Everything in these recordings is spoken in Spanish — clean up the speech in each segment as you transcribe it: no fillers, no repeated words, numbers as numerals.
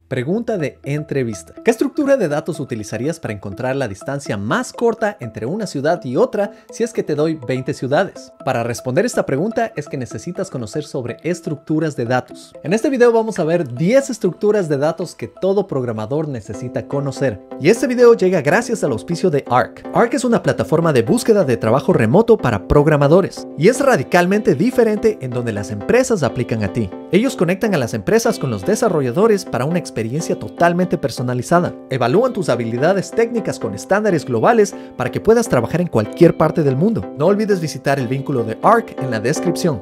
Pregunta de entrevista. ¿Qué estructura de datos utilizarías para encontrar la distancia más corta entre una ciudad y otra si es que te doy 20 ciudades? Para responder esta pregunta es que necesitas conocer sobre estructuras de datos. En este video vamos a ver 10 estructuras de datos que todo programador necesita conocer. Y este video llega gracias al auspicio de Arc. Arc es una plataforma de búsqueda de trabajo remoto para programadores. Y es radicalmente diferente en donde las empresas aplican a ti. Ellos conectan a las empresas con los desarrolladores para una experiencia totalmente personalizada. Evalúan tus habilidades técnicas con estándares globales para que puedas trabajar en cualquier parte del mundo. No olvides visitar el vínculo de Arc en la descripción.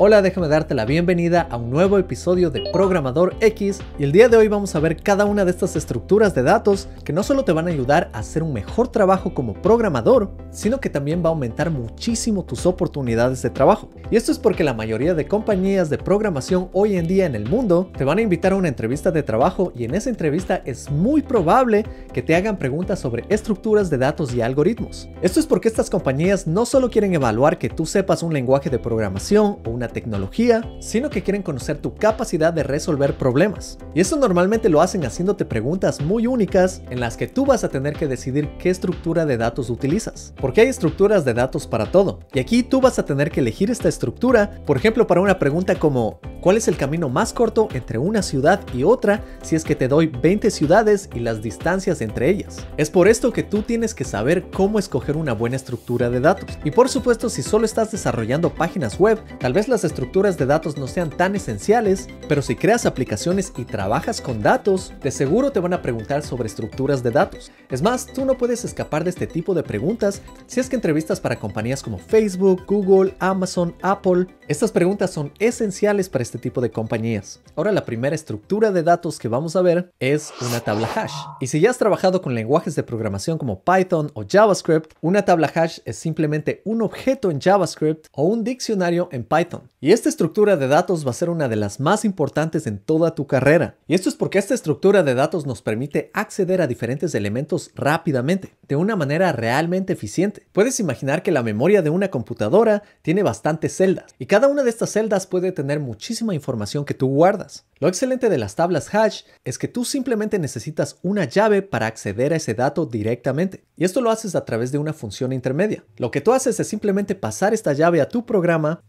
Hola, déjame darte la bienvenida a un nuevo episodio de Programador X y el día de hoy vamos a ver cada una de estas estructuras de datos que no solo te van a ayudar a hacer un mejor trabajo como programador, sino que también va a aumentar muchísimo tus oportunidades de trabajo. Y esto es porque la mayoría de compañías de programación hoy en día en el mundo te van a invitar a una entrevista de trabajo y en esa entrevista es muy probable que te hagan preguntas sobre estructuras de datos y algoritmos. Esto es porque estas compañías no solo quieren evaluar que tú sepas un lenguaje de programación o una tecnología, sino que quieren conocer tu capacidad de resolver problemas. Y eso normalmente lo hacen haciéndote preguntas muy únicas en las que tú vas a tener que decidir qué estructura de datos utilizas. Porque hay estructuras de datos para todo. Y aquí tú vas a tener que elegir esta estructura, por ejemplo, para una pregunta como ¿cuál es el camino más corto entre una ciudad y otra si es que te doy 20 ciudades y las distancias entre ellas? Es por esto que tú tienes que saber cómo escoger una buena estructura de datos. Y por supuesto, si solo estás desarrollando páginas web, tal vez las estructuras de datos no sean tan esenciales, pero si creas aplicaciones y trabajas con datos, de seguro te van a preguntar sobre estructuras de datos. Es más, tú no puedes escapar de este tipo de preguntas si es que entrevistas para compañías como Facebook, Google, Amazon, Apple. Estas preguntas son esenciales para este tipo de compañías. Ahora, la primera estructura de datos que vamos a ver es una tabla hash. Y si ya has trabajado con lenguajes de programación como Python o JavaScript, una tabla hash es simplemente un objeto en JavaScript o un diccionario en Python. Y esta estructura de datos va a ser una de las más importantes en toda tu carrera. Y esto es porque esta estructura de datos nos permite acceder a diferentes elementos rápidamente, de una manera realmente eficiente. Puedes imaginar que la memoria de una computadora tiene bastantes celdas, y cada una de estas celdas puede tener muchísima información que tú guardas. Lo excelente de las tablas hash es que tú simplemente necesitas una llave para acceder a ese dato directamente. Y esto lo haces a través de una función intermedia. Lo que tú haces es simplemente pasar esta llave a tu programa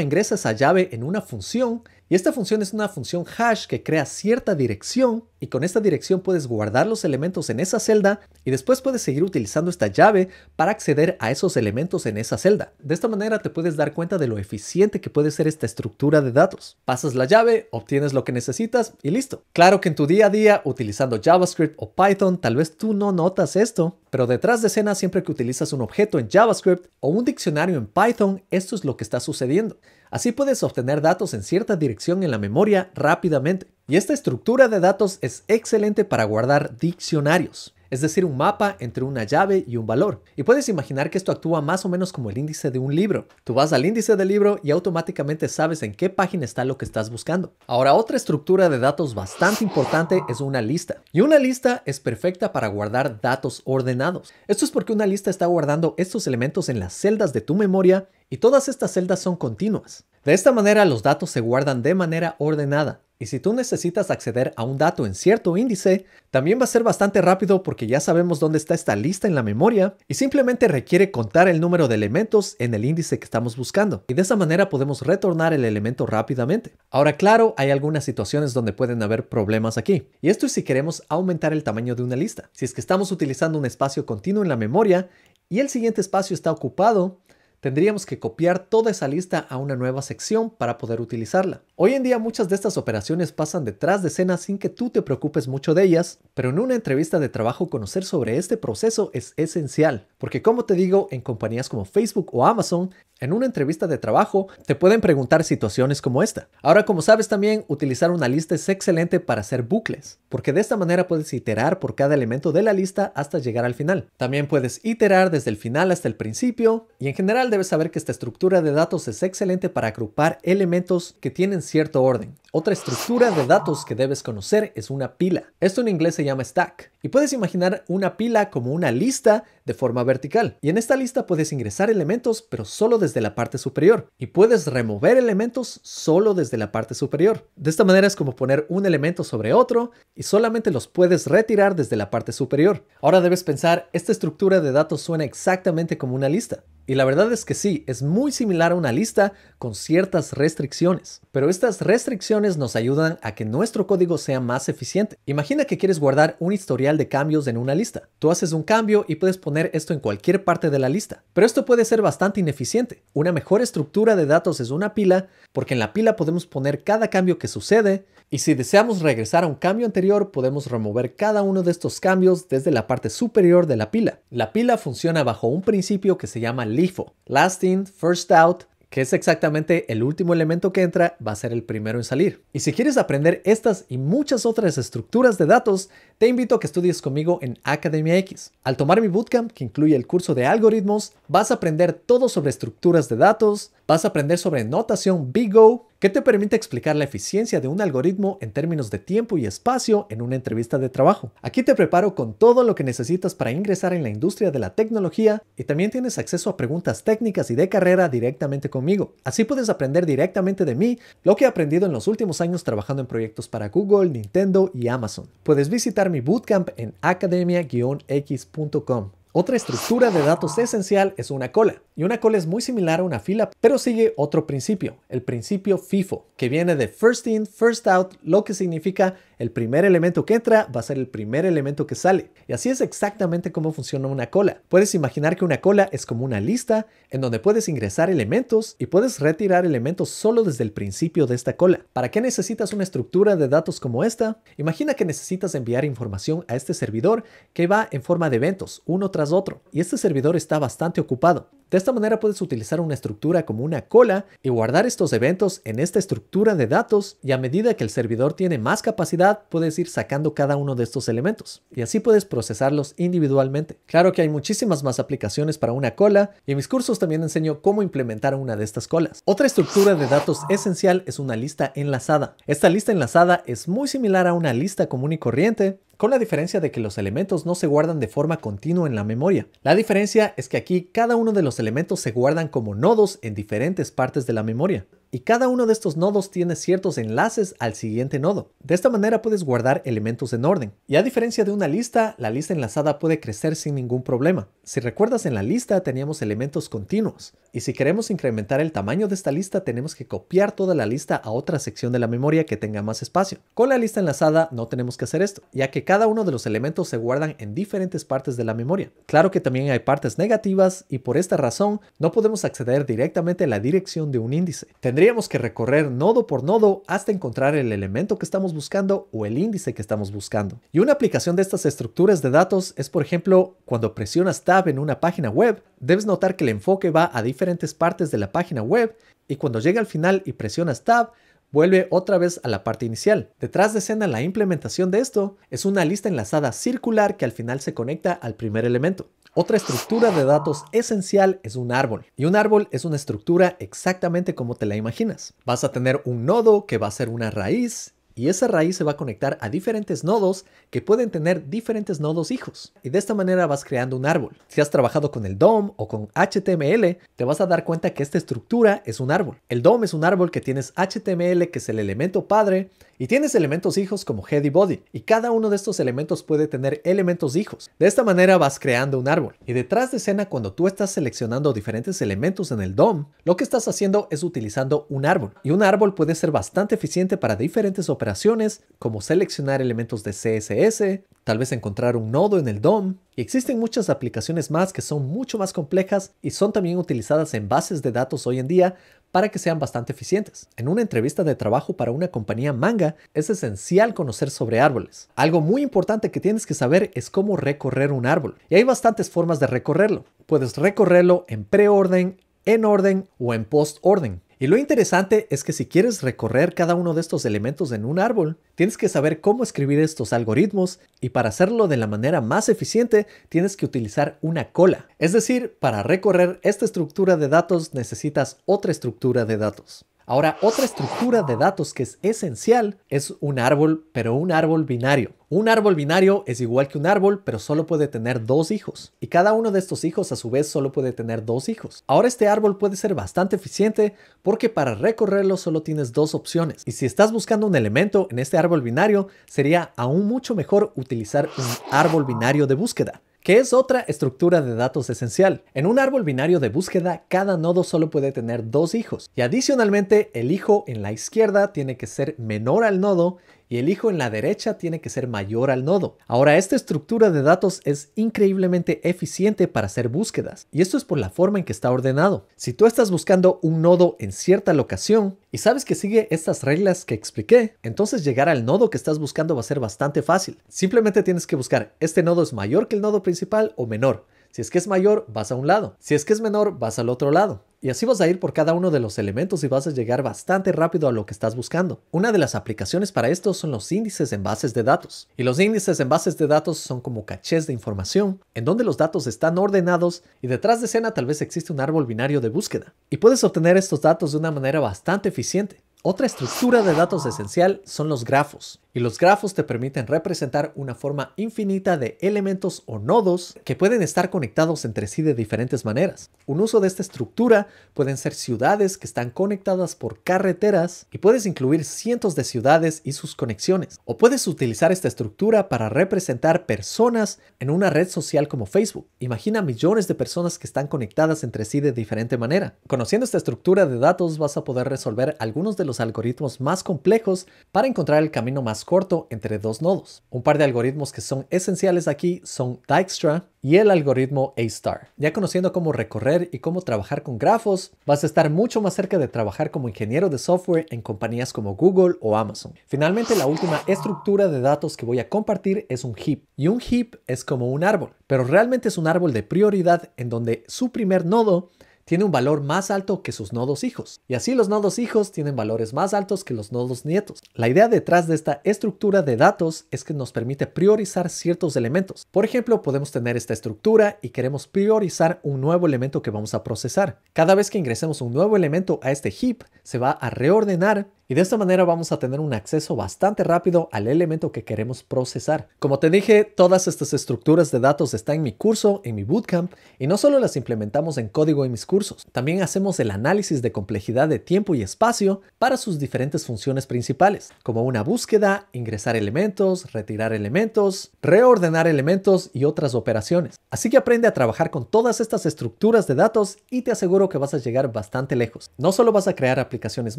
ingresa esa llave en una función y esta función es una función hash que crea cierta dirección y con esta dirección puedes guardar los elementos en esa celda y después puedes seguir utilizando esta llave para acceder a esos elementos en esa celda. De esta manera te puedes dar cuenta de lo eficiente que puede ser esta estructura de datos. Pasas la llave, obtienes lo que necesitas y listo. Claro que en tu día a día utilizando JavaScript o Python tal vez tú no notas esto, pero detrás de escena siempre que utilizas un objeto en JavaScript o un diccionario en Python, esto es lo que está sucediendo. Así puedes obtener datos en cierta dirección en la memoria rápidamente. Y esta estructura de datos es excelente para guardar diccionarios, es decir, un mapa entre una llave y un valor. Y puedes imaginar que esto actúa más o menos como el índice de un libro. Tú vas al índice del libro y automáticamente sabes en qué página está lo que estás buscando. Ahora, otra estructura de datos bastante importante es una lista. Y una lista es perfecta para guardar datos ordenados. Esto es porque una lista está guardando estos elementos en las celdas de tu memoria y todas estas celdas son continuas. De esta manera los datos se guardan de manera ordenada. Y si tú necesitas acceder a un dato en cierto índice, también va a ser bastante rápido porque ya sabemos dónde está esta lista en la memoria y simplemente requiere contar el número de elementos en el índice que estamos buscando. Y de esa manera podemos retornar el elemento rápidamente. Ahora, claro, hay algunas situaciones donde pueden haber problemas aquí. Y esto es si queremos aumentar el tamaño de una lista. Si es que estamos utilizando un espacio continuo en la memoria y el siguiente espacio está ocupado, tendríamos que copiar toda esa lista a una nueva sección para poder utilizarla. Hoy en día muchas de estas operaciones pasan detrás de escena sin que tú te preocupes mucho de ellas, pero en una entrevista de trabajo conocer sobre este proceso es esencial, porque como te digo, en compañías como Facebook o Amazon, en una entrevista de trabajo te pueden preguntar situaciones como esta. Ahora, como sabes también, utilizar una lista es excelente para hacer bucles, porque de esta manera puedes iterar por cada elemento de la lista hasta llegar al final. También puedes iterar desde el final hasta el principio y en general debes saber que esta estructura de datos es excelente para agrupar elementos que tienen cierto orden. Otra estructura de datos que debes conocer es una pila. Esto en inglés se llama stack. Y puedes imaginar una pila como una lista de forma vertical. Y en esta lista puedes ingresar elementos, pero solo desde la parte superior. Y puedes remover elementos solo desde la parte superior. De esta manera es como poner un elemento sobre otro y solamente los puedes retirar desde la parte superior. Ahora debes pensar, esta estructura de datos suena exactamente como una lista. Y la verdad es que sí, es muy similar a una lista con ciertas restricciones. Pero estas restricciones nos ayudan a que nuestro código sea más eficiente. Imagina que quieres guardar un historial de cambios en una lista. Tú haces un cambio y puedes poner esto en cualquier parte de la lista. Pero esto puede ser bastante ineficiente. Una mejor estructura de datos es una pila, porque en la pila podemos poner cada cambio que sucede. Y si deseamos regresar a un cambio anterior, podemos remover cada uno de estos cambios desde la parte superior de la pila. La pila funciona bajo un principio que se llama LIFO, Last In, First Out, que es exactamente el último elemento que entra va a ser el primero en salir. Y si quieres aprender estas y muchas otras estructuras de datos, te invito a que estudies conmigo en Academia X. Al tomar mi bootcamp, que incluye el curso de algoritmos, vas a aprender todo sobre estructuras de datos, vas a aprender sobre notación BigO, que te permite explicar la eficiencia de un algoritmo en términos de tiempo y espacio en una entrevista de trabajo. Aquí te preparo con todo lo que necesitas para ingresar en la industria de la tecnología y también tienes acceso a preguntas técnicas y de carrera directamente conmigo. Así puedes aprender directamente de mí lo que he aprendido en los últimos años trabajando en proyectos para Google, Nintendo y Amazon. Puedes visitar mi bootcamp en academia-x.com. Otra estructura de datos esencial es una cola. Y una cola es muy similar a una fila, pero sigue otro principio, el principio FIFO, que viene de First In, First Out, lo que significa el primer elemento que entra va a ser el primer elemento que sale. Y así es exactamente cómo funciona una cola. Puedes imaginar que una cola es como una lista en donde puedes ingresar elementos y puedes retirar elementos solo desde el principio de esta cola. ¿Para qué necesitas una estructura de datos como esta? Imagina que necesitas enviar información a este servidor que va en forma de eventos, uno tras otro, y este servidor está bastante ocupado. De esta manera puedes utilizar una estructura como una cola y guardar estos eventos en esta estructura de datos, y a medida que el servidor tiene más capacidad puedes ir sacando cada uno de estos elementos y así puedes procesarlos individualmente. Claro que hay muchísimas más aplicaciones para una cola y en mis cursos también enseño cómo implementar una de estas colas. Otra estructura de datos esencial es una lista enlazada. Esta lista enlazada es muy similar a una lista común y corriente, con la diferencia de que los elementos no se guardan de forma continua en la memoria. La diferencia es que aquí cada uno de los elementos se guardan como nodos en diferentes partes de la memoria. Y cada uno de estos nodos tiene ciertos enlaces al siguiente nodo. De esta manera puedes guardar elementos en orden. Y a diferencia de una lista, la lista enlazada puede crecer sin ningún problema. Si recuerdas, en la lista teníamos elementos continuos. Y si queremos incrementar el tamaño de esta lista, tenemos que copiar toda la lista a otra sección de la memoria que tenga más espacio. Con la lista enlazada no tenemos que hacer esto, ya que cada uno de los elementos se guardan en diferentes partes de la memoria. Claro que también hay partes negativas y por esta razón no podemos acceder directamente a la dirección de un índice. Tendríamos que recorrer nodo por nodo hasta encontrar el elemento que estamos buscando o el índice que estamos buscando. Y una aplicación de estas estructuras de datos es, por ejemplo, cuando presionas Tab en una página web, debes notar que el enfoque va a diferentes partes de la página web y cuando llega al final y presionas Tab, vuelve otra vez a la parte inicial. Detrás de escena, la implementación de esto es una lista enlazada circular que al final se conecta al primer elemento. Otra estructura de datos esencial es un árbol. Y un árbol es una estructura exactamente como te la imaginas. Vas a tener un nodo que va a ser una raíz, y esa raíz se va a conectar a diferentes nodos que pueden tener diferentes nodos hijos. Y de esta manera vas creando un árbol. Si has trabajado con el DOM o con HTML, te vas a dar cuenta que esta estructura es un árbol. El DOM es un árbol que tienes HTML, que es el elemento padre, y tienes elementos hijos como head y body. Y cada uno de estos elementos puede tener elementos hijos. De esta manera vas creando un árbol. Y detrás de escena, cuando tú estás seleccionando diferentes elementos en el DOM, lo que estás haciendo es utilizando un árbol. Y un árbol puede ser bastante eficiente para diferentes operaciones, como seleccionar elementos de CSS, tal vez encontrar un nodo en el DOM. Y existen muchas aplicaciones más que son mucho más complejas y son también utilizadas en bases de datos hoy en día para que sean bastante eficientes. En una entrevista de trabajo para una compañía manga, es esencial conocer sobre árboles. Algo muy importante que tienes que saber es cómo recorrer un árbol. Y hay bastantes formas de recorrerlo. Puedes recorrerlo en preorden, en orden o en postorden. Y lo interesante es que si quieres recorrer cada uno de estos elementos en un árbol, tienes que saber cómo escribir estos algoritmos y para hacerlo de la manera más eficiente tienes que utilizar una cola. Es decir, para recorrer esta estructura de datos necesitas otra estructura de datos. Ahora, otra estructura de datos que es esencial es un árbol, pero un árbol binario. Un árbol binario es igual que un árbol, pero solo puede tener dos hijos. Y cada uno de estos hijos a su vez solo puede tener dos hijos. Ahora este árbol puede ser bastante eficiente porque para recorrerlo solo tienes dos opciones. Y si estás buscando un elemento en este árbol binario, sería aún mucho mejor utilizar un árbol binario de búsqueda, que es otra estructura de datos esencial. En un árbol binario de búsqueda, cada nodo solo puede tener dos hijos. Y adicionalmente, el hijo en la izquierda tiene que ser menor al nodo y el hijo en la derecha tiene que ser mayor al nodo. Ahora, esta estructura de datos es increíblemente eficiente para hacer búsquedas. Y esto es por la forma en que está ordenado. Si tú estás buscando un nodo en cierta locación y sabes que sigue estas reglas que expliqué, entonces llegar al nodo que estás buscando va a ser bastante fácil. Simplemente tienes que buscar, ¿este nodo es mayor que el nodo principal o menor? Si es que es mayor, vas a un lado. Si es que es menor, vas al otro lado. Y así vas a ir por cada uno de los elementos y vas a llegar bastante rápido a lo que estás buscando. Una de las aplicaciones para esto son los índices en bases de datos. Y los índices en bases de datos son como cachés de información, en donde los datos están ordenados y detrás de escena tal vez existe un árbol binario de búsqueda. Y puedes obtener estos datos de una manera bastante eficiente. Otra estructura de datos esencial son los grafos. Y los grafos te permiten representar una forma infinita de elementos o nodos que pueden estar conectados entre sí de diferentes maneras. Un uso de esta estructura pueden ser ciudades que están conectadas por carreteras y puedes incluir cientos de ciudades y sus conexiones. O puedes utilizar esta estructura para representar personas en una red social como Facebook. Imagina millones de personas que están conectadas entre sí de diferente manera. Conociendo esta estructura de datos vas a poder resolver algunos de los algoritmos más complejos para encontrar el camino más corto entre dos nodos. Un par de algoritmos que son esenciales aquí son Dijkstra y el algoritmo A*. Ya conociendo cómo recorrer y cómo trabajar con grafos, vas a estar mucho más cerca de trabajar como ingeniero de software en compañías como Google o Amazon. Finalmente, la última estructura de datos que voy a compartir es un heap. Y un heap es como un árbol, pero realmente es un árbol de prioridad en donde su primer nodo tiene un valor más alto que sus nodos hijos. Y así los nodos hijos tienen valores más altos que los nodos nietos. La idea detrás de esta estructura de datos es que nos permite priorizar ciertos elementos. Por ejemplo, podemos tener esta estructura y queremos priorizar un nuevo elemento que vamos a procesar. Cada vez que ingresemos un nuevo elemento a este heap, se va a reordenar y de esta manera vamos a tener un acceso bastante rápido al elemento que queremos procesar. Como te dije, todas estas estructuras de datos están en mi curso, en mi bootcamp, y no solo las implementamos en código en mis cursos, también hacemos el análisis de complejidad de tiempo y espacio para sus diferentes funciones principales, como una búsqueda, ingresar elementos, retirar elementos, reordenar elementos y otras operaciones. Así que aprende a trabajar con todas estas estructuras de datos y te aseguro que vas a llegar bastante lejos. No solo vas a crear aplicaciones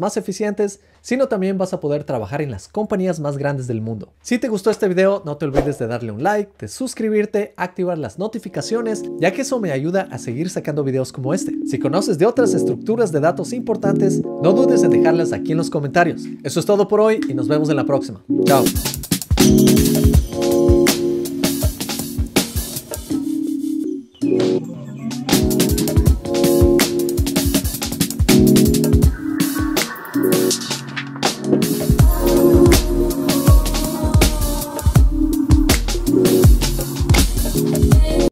más eficientes, sino también vas a poder trabajar en las compañías más grandes del mundo. Si te gustó este video, no te olvides de darle un like, de suscribirte, activar las notificaciones, ya que eso me ayuda a seguir sacando videos como este. Si conoces de otras estructuras de datos importantes, no dudes en dejarlas aquí en los comentarios. Eso es todo por hoy y nos vemos en la próxima. Chao.